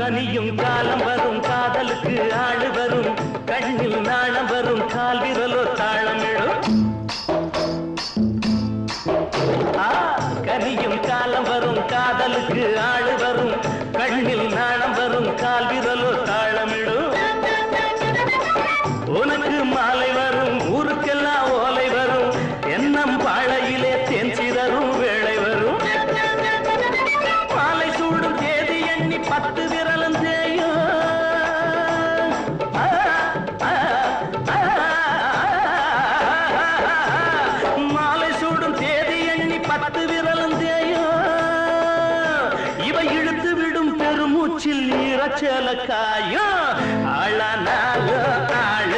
கனியும் காலம் வரும் காதலுக்கு ஆளு வரும் கண்ணில் நாணம் வரும் கால் விரலோ தாளமிடும் கனியும் காலம் வரும் காதலுக்கு ஆளு வரும் கண்ணில் நாணம் வரும் கால் விரலோ தாளமிடும் உனக்கு மாலை வரும் ஊருக்கெல்லாம் ஓலை வரும் எண்ணம் பாழையிலே தேன் சிதறும் வேளை வரும் மாலை சூடும் தேதி எண்ணி 10 விரலும் தேயும் மாலை சூடும் தேதி எண்ணி 10 விரலும் தேயும் இவை இழுத்து விடும் பெருமூச்சில் ஈரச்சல காயும் ஆளானாலும் ஆள